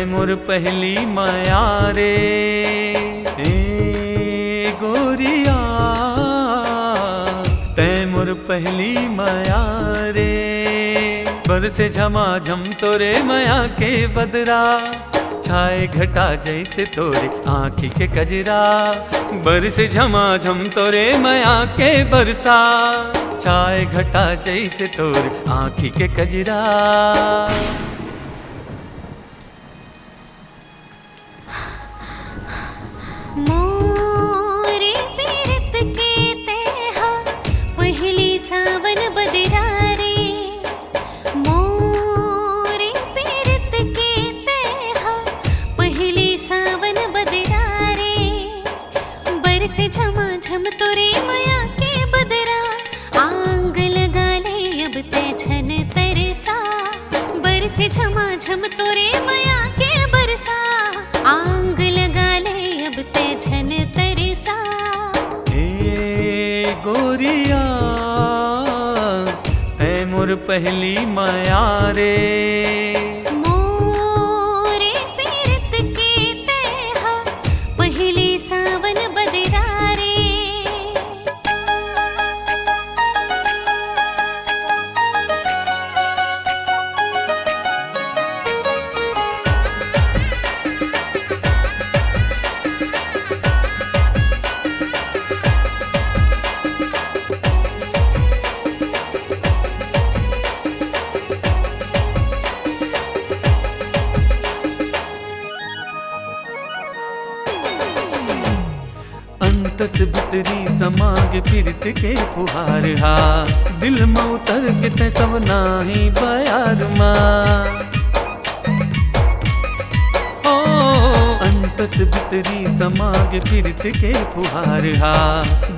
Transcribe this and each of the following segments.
मोर पहली माया रे ए गोरिया, तै मोर पहली माया रे। बरसे झमाझम तोरे माया के बदरा, छाए घटा जैसे तोरे आँखी के कजरा। बरसे झमाझम तोरे माया के बरसा, छाए घटा जैसे तोरे आँखी के कजरा। मोरे पीरत के तेहा पहली सावन बदरा रे। मोरे पीरत के तेहा पहली सावन बदरा रे। बरसे झमाझम तोरे माया के बदरा, आंग लगा ले अब ते छन तरसा। बरसे झमाझम तोरे माया के बरसा, आंग लगा ले अब ते छन तरसा। ए गोरिया, तै मोर पहली माया रे। मोरे पीरत के तेहा पहली सावन बदरा रे। अंतस भितरी समाग फिरत के फुहार हा, दिल में उतर के ते सब नाही बयार माँ। ओ अंतस भितरी समाग फिरत के फुहार हा,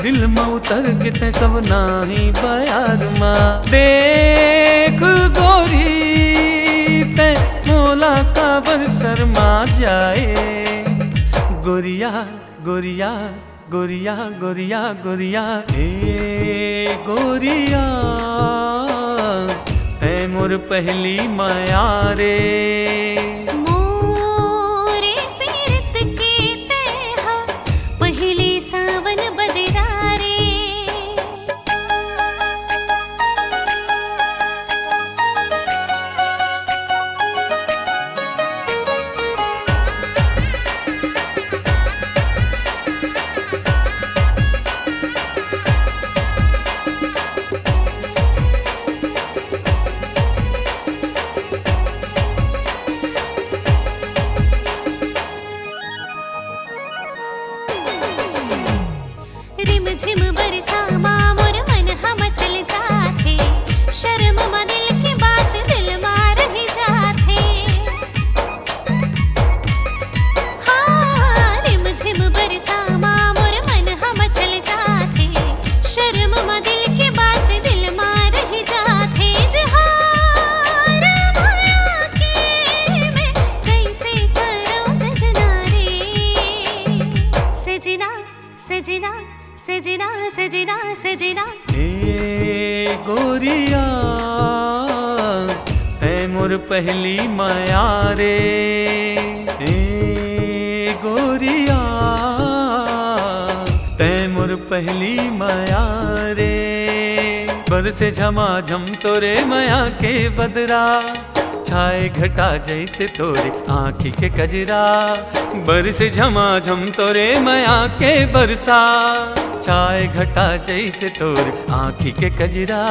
दिल में उतर के ते सब नाही बयार माँ। देख गोरी ते मोला का बर शर्मा जाए। गोरिया गोरिया गोरिया गोरिया गोरिया ए गोरिया, तै मोर पहली माया रे। मोरे पीरत के तेहा पहली सावन बदरा रे। रिम झिम बरसा माँ मोर मन हम चल जाते। शर्म मा दिल की बात दिल मार ही जाते। हाँ रिम झिम बरसा माँ मोर मन हम चल जाते। शर्म मा दिल की बात दिल मार ही जाते। जहार माया के मैं कैसे करूं सजना रे। सजना सजना सजना सजना सजना ए गोरिया, तै मोर पहली माया रे। ए गोरिया, तै मोर पहली माया रे। बरसे झमाझम तोरे माया के बदरा, छाए घटा जैसे तोरे आँखी के कजरा। बरसे झमाझम तोरे माया के बरसा, छाए घटा जैसे तोरे आँखी के कजरा।